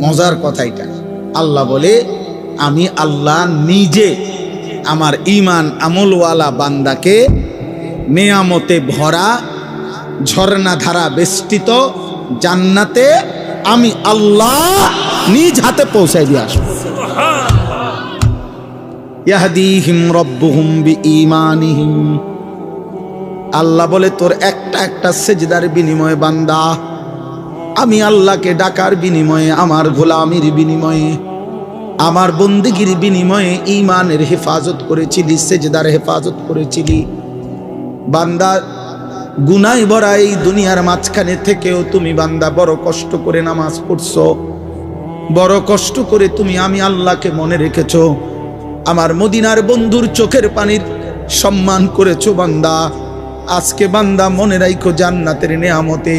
মজার কথা এটা। আল্লাহ বলে, আমি আল্লাহ নিজে আমার ঈমান আমলওয়ালা বান্দাকে নেয়ামতে ভরা ঝর্ণা ধারা বেষ্টিত জান্নাতে আমি আল্লাহ নিজ হাতে পৌঁছাই দিয়ে আসবো। ইয়াহদিহিম রব্বুহুম বিঈমানিহিম। আল্লাহ বলে, তোর একটা একটা সেজদার বিনিময়ে বান্দা, আমি আল্লাহকে ডাকার বিনিময়ে, আমার গোলামির বিনিময়ে, আমার বন্দেগীর বিনিময়ে ঈমানের হেফাজত করেছিলি, সেজদার হেফাজত করেছিলি। বান্দা গুনায় ভরা এই দুনিয়ার মাঝখানে থেকেও তুমি বান্দা বড় কষ্ট করে নামাজ পড়ছো, বড় কষ্ট করে তুমি আমি আল্লাহকে মনে রেখেছো, আমার মদিনার বন্ধুর চোখের পানির সম্মান করেছো বান্দা। আজকে বান্দা মনে রাখো, জান্নাতের নেয়ামতে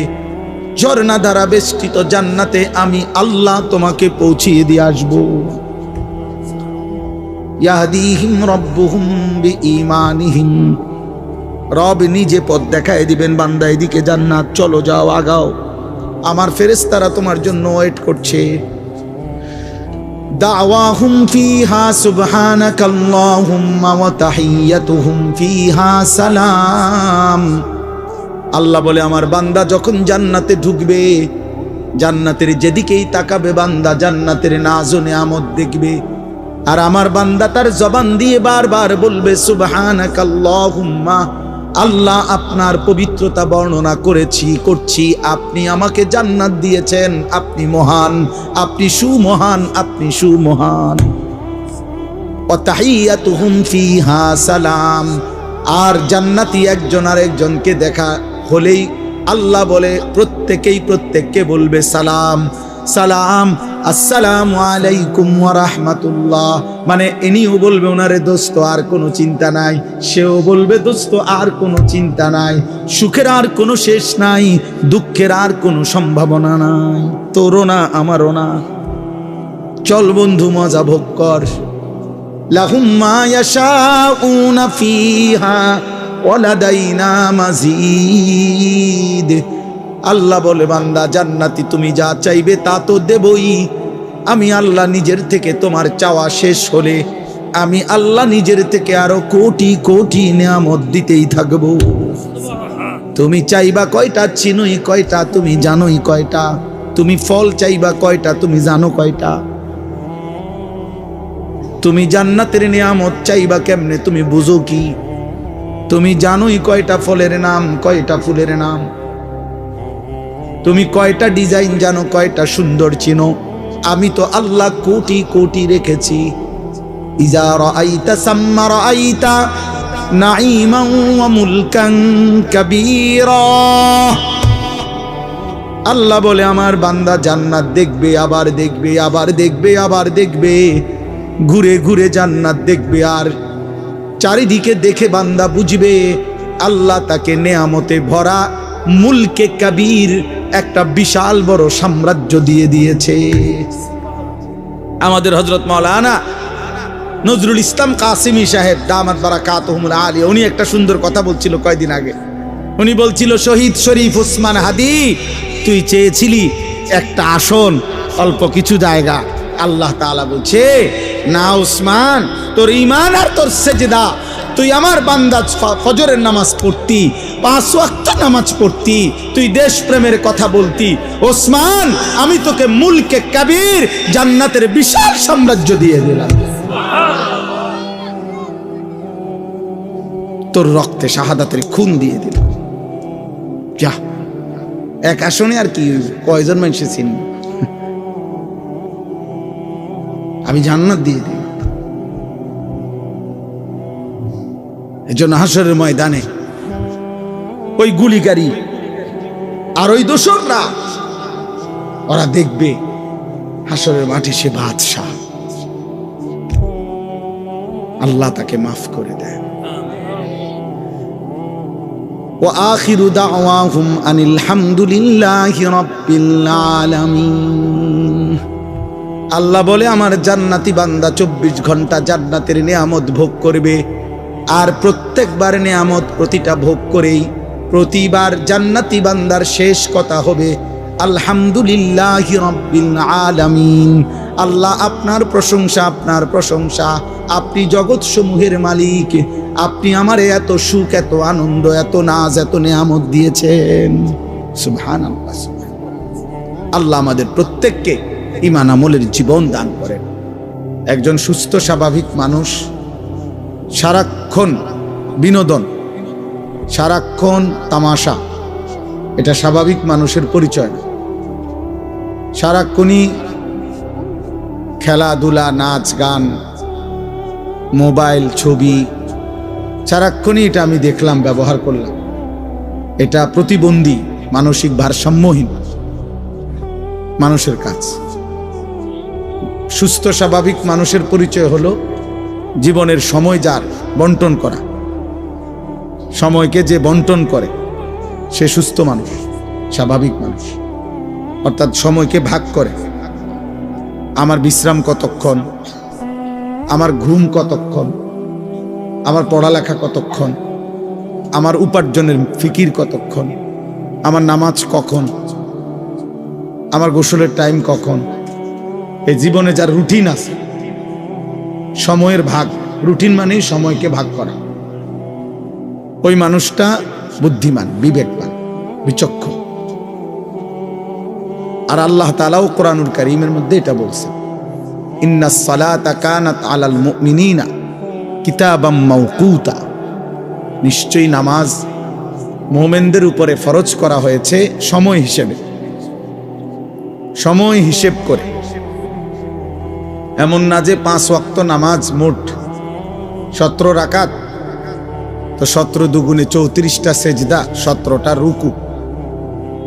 ঝর্ণা দ্বারা বেষ্টিত জান্নাতে আমি আল্লাহ তোমাকে পৌঁছিয়ে দিয়ে আসবো। ইয়াহদিহিম রব্বুহুম বিঈমানিহিম। রব নিজে পথ দেখায় দিবেন, বান্দা এদিকে জান্নাত, চলো যাও আগাও, আমার ফেরেশতারা তোমার জন্য ওয়েট করছে। দাওয়াহুম ফিহা সুবহানাকাল্লাহুম্মা ওয়া তাহিয়াতুহুম ফিহা সালাম। আল্লাহ বলে, আমার বান্দা যখন জান্নাতে ঢুকবে, জান্নাতের যেদিকেই তাকাবে বান্দা জান্নাতের নাজ ও নেয়ামত দেখবে। আর আমার বান্দা তার জবান দিয়ে বারবার বলবে সুবহানাকাল্লাহুম্মা, আল্লাহ আপনার পবিত্রতা বর্ণনা করছি, আপনি আমাকে জান্নাত দিয়েছেন, আপনি মহান, আপনি সুমহান, আপনি সুমহান। ওয়া তাহিয়াতুহুম ফিহা সালাম। আর জান্নাতি একজন আরেকজনকে দেখা হলেই আল্লাহ বলে প্রত্যেককে বলবে সালাম সালাম, আসসালামু আলাইকুম ওয়া রাহমাতুল্লাহ। মানে ইনিও বলবে ওনারে দোস্ত আর কোনো চিন্তা নাই, সেও বলবে দোস্ত আর কোনো চিন্তা নাই, সুখের আর কোনো শেষ নাই, দুঃখের আর কোনো সম্ভাবনা নাই, তোরও না আমারও না। চল বন্ধু মজা ভোগ কর। লাহুম মা ইয়াশাউনা ফিহা ওয়া লাদাইনা মাজিদ। আল্লাহ বলে, বান্দা জান্নাতি তুমি যা চাইবে তা তো দেবই। আমি আল্লাহ নিজের থেকে তোমার চাওয়া শেষ হলে আমি আল্লাহ নিজের থেকে আরো কোটি কোটি নিয়ামত দিতেই থাকবো। তুমি চাইবা কয়টা, চিনোই কয়টা, তুমি জানোই কয়টা। তুমি ফল চাইবা কয়টা, তুমি জানো কয়টা। তুমি জান্নাতের নিয়ামত চাইবা কেমনে, তুমি বুঝো কি? তুমি জানোই কয়টা ফলের নাম, কয়টা ফুলের নাম। তুমি কয়টা ডিজাইন জানো, কয়টা সুন্দর চিনো। আমি তো আল্লাহ কোটি কোটি রেখেছি। ইজা রাআইতা সাম্মা রাআইতা নাঈমান ওয়া মুলকান কাবীরা। আল্লাহ বলে, আমার বান্দা জান্নাত দেখবে, আবার দেখবে, আবার দেখবে, আবার দেখবে, ঘুরে ঘুরে জান্নাত দেখবে। আর চারিদিকে দেখে বান্দা বুঝবে আল্লাহ তাকে নেয়ামতে ভরা মুলকে কাবীর একটা বিশাল বড় সাম্রাজ্য দিয়ে দিয়েছে। আমাদের হযরত মাওলানা নজরুল ইসলাম কাসিমি সাহেব দামাত বারাকাতুহুল আলী, উনি একটা সুন্দর কথা বলছিল কয়েকদিন আগে। উনি বলছিল, শহীদ শরীফ ওসমান হাদি, তুই চেয়েছিলি একটা আসন, অল্প কিছু জায়গা। আল্লাহ তাআলা বলছে, না ওসমান, তোর ঈমান আর তোর সেজদা, তুই আমার বান্দা ফজরের নামাজ পড়তি, 5 ওয়াক্ত নামাজ পড়তি, তুই দেশপ্রেমের কথা বলতি, ওসমান আমি তোকে মুলকে কাবীর জান্নাতের বিশাল সাম্রাজ্য দিয়ে দিলাম। তোর রক্তে শাহাদাতের খুন দিয়ে দিলাম। যা, এক আসনে আর কি কয়জন মানুষ চিনি, আমি জান্নাত দিয়ে দিই। এজন্য হাসরের ময়দানে ওই গুলিকারী আর ওই দোসররা, ওরা দেখবে হাসরের মাঠে সে বাদশাহ, আল্লাহ তাকে মাফ করে দেয়। ওয়া আখিরু দাওয়াহুম আনিল হামদুলিল্লাহি রাব্বিল আলামিন। আল্লাহ বলে, আমার জান্নাতি বান্দা 24 ঘন্টা জান্নাতের নিয়ামত ভোগ করবে। আর প্রত্যেকবার নিয়ামত প্রতিটা ভোগ করেই প্রতিবার জান্নাতি বান্দার শেষ কথা হবে, আলহামদুলিল্লাহি রাব্বিল আলামিন। আল্লাহ আপনার প্রশংসা, আপনার প্রশংসা। আপনি জগৎ সমূহের মালিক, আপনি আমারে এত সুখ, এত আনন্দ, এত নাজ, এত নেয়ামত দিয়েছেন। সুবহানাল্লাহ, সুবহানাল্লাহ। আল্লাহ আমাদের প্রত্যেককে ঈমান আমলের জীবন দান করেন। একজন সুস্থ স্বাভাবিক মানুষ সারাক্ষণ বিনোদন, সারাক্ষণ তামাশা, এটা স্বাভাবিক মানুষের পরিচয় না। সারাক্ষণই খেলাধুলা, নাচ গান, মোবাইল, ছবি, সারাক্ষণই এটা আমি দেখলাম, ব্যবহার করলাম। এটা প্রতিবন্ধী, মানসিক ভারসাম্যহীন মানুষের কাজ। সুস্থ স্বাভাবিক মানুষের পরিচয় হলো জীবনের সময় যার বন্টন করা, সময়কে যে বন্টন করে সে সুস্থ মানুষ, স্বাভাবিক মানুষ। অর্থাৎ সময়কে ভাগ করে, আমার বিশ্রাম কতক্ষণ, আমার ঘুম কতক্ষণ, আমার পড়ালেখা কতক্ষণ, আমার উপার্জনের ফিকির কতক্ষণ, আমার নামাজ কখন, আমার গোসলের টাইম কখন। এই জীবনে যার রুটিন আছে, সময়ের ভাগ, রুটিন মানেই সময়কে ভাগ করা, ওই মানুষটা বুদ্ধিমান, বিবেকবান, বিচক্ষণ। আর আল্লাহ তাআলাও কোরআনুল কারীমের মধ্যে এটা বলছেন, ইন্নাস সালাতা কানাত আলাল মুমিনিনা কিতাবাম মাওকুতা। নিশ্চয়ই নামাজ মুমিনদের উপরে ফরজ করা হয়েছে সময় হিসেবে, সময় হিসেব করে। এমন না যে 5 ওয়াক্ত নামাজ মোট 17 রাকাত, তো 17 দুগুণে 34টা সেজদা, 17টা রুকু,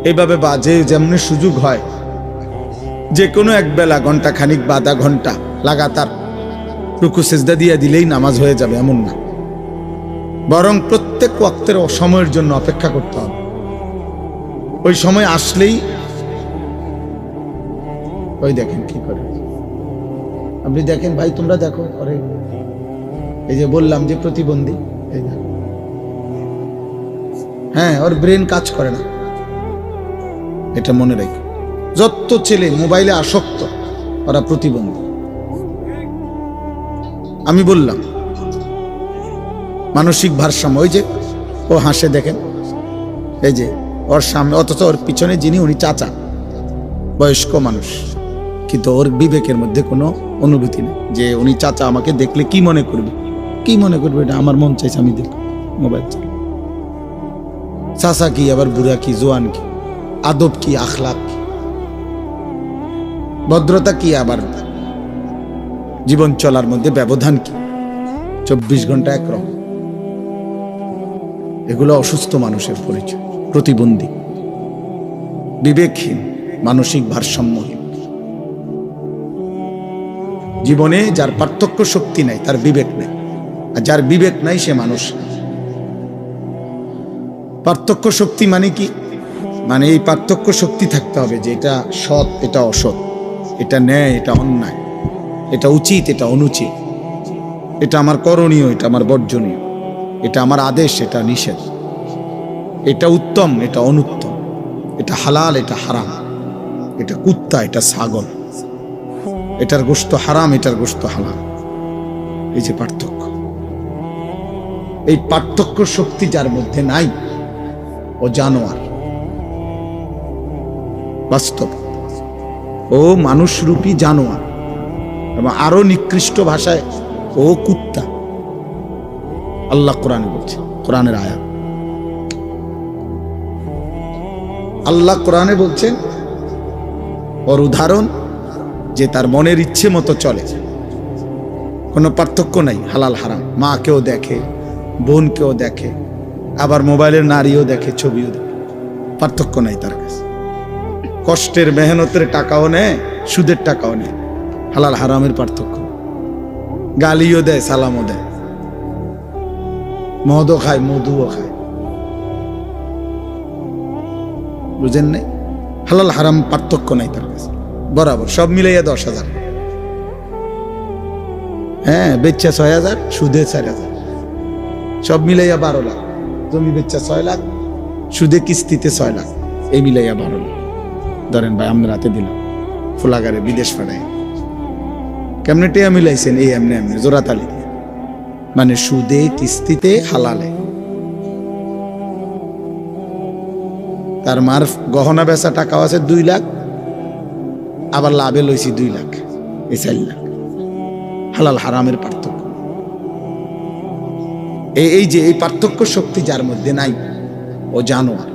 এইভাবে বাজে যেমনি সুযোগ হয় যে কোনো এক বেলা ঘন্টা খানিক বা আধা ঘন্টা লাগাতার রুকু সেজদা দিয়ে দিলেই নামাজ হয়ে যাবে, এমন না। বরং প্রত্যেক ওয়াক্তের সময়ের জন্য অপেক্ষা করতে হবে। ওই সময় আসলেই, ওই দেখেন কি করে, আপনি দেখেন ভাই, তোমরা দেখো, আরে এই যে বললাম যে প্রতিবন্ধী, এই না, হ্যাঁ, ওর ব্রেন কাজ করে না, এটা মনে রাখি। যত ছেলে মোবাইলে আসক্ত ওরা প্রতিবন্ধী। আমি বললাম মানসিক ভারসাম্য, ওই যে ও হাসে দেখেন, এই যে ওর সামনে, অথচ ওর পিছনে যিনি, উনি চাচা, বয়স্ক মানুষ, কিন্তু ওর বিবেকের মধ্যে কোনো অনুভূতি নেই যে উনি চাচা আমাকে দেখলে কি মনে করবে, কি মনে করবে, এটা আমার মন চাইছে আমি দেখব মোবাইল চাই। চাচা কি, আবার বুড়া কি, জোয়ান কি, আদব কি, আখলাক কি, ভদ্রতা কি, আবার জীবন চলার মধ্যে ব্যবধান কি, 24 ঘন্টা একরকম। এগুলো অসুস্থ মানুষের পরিচয়, প্রতিবন্ধী, বিবেকহীন, মানসিক ভারসাম্যহীন। জীবনে যার পার্থক্য শক্তি নাই, তার বিবেক নেই, আর যার বিবেক নাই সে মানুষ। পার্থক্য শক্তি মানে কি? মানে এই পার্থক্য শক্তি থাকতে হবে যে এটা সৎ, এটা অসৎ, এটা ন্যায়, এটা অন্যায়, এটা উচিত, এটা অনুচিত, এটা আমার করণীয়, এটা আমার বর্জনীয়, এটা আমার আদেশ, এটা নিষেধ, এটা উত্তম, এটা অনুত্তম, এটা হালাল, এটা হারাম, এটা কুত্তা, এটা ছাগল, এটার গোশত হারাম, এটার গোশত হালাল। এই যে পার্থক্য, এই পার্থক্য শক্তি যার মধ্যে নাই, ও জানোয়ার। বাস্তব ও মানুষরূপী জানোয়ার, এবং আরো নিকৃষ্ট ভাষায় ও কুত্তা। আল্লাহ কোরআনে বলছে, কোরআনের আয়াত, আল্লাহ কোরআনে বলছেন ওর উদাহরণ যে তার মনের ইচ্ছে মতো চলে, কোনো পার্থক্য নাই হালাল হারাম। মাকেও দেখে, বোনকেও দেখে, আবার মোবাইলের নারীও দেখে, ছবিও দেখে, পার্থক্য নাই তার কাছে। কষ্টের মেহনতের টাকাও নেয়, সুদের টাকাও নেয়, হালাল হারামের পার্থক্য। গালিও দেয়, সালামও দেয়, মদও খায়, মধুও খায়, বুঝেন নাই? হালাল হারাম পার্থক্য নাই তার কাছে, বরাবর সব মিলাইয়া 10,000। হ্যাঁ, বেচ্চা 6,000, সুদে 4,000, সব মিলাইয়া 12 লাখ। জমি বেচ্চা 6 লাখ, সুদে কিস্তিতে 6 লাখ, এই মিলাইয়া 12 লাখ। ধরেন ভাই আমরা রাতে দিলাম ফুলাগারে বিদেশ পাঠায় কেমনে টেয়া মিলাইছেন এই এমনি এমনি জোড়াতালি দিয়ে মানে সুদে কিস্তিতে হালালে তার মার গহনা বেচা টাকাও আছে 2 লাখ আবার লাভে লইছি 2 লাখ এই 4 লাখ হালাল হারামের পার্থক্য এই যে এই পার্থক্য শক্তি যার মধ্যে নাই ও জানোয়ার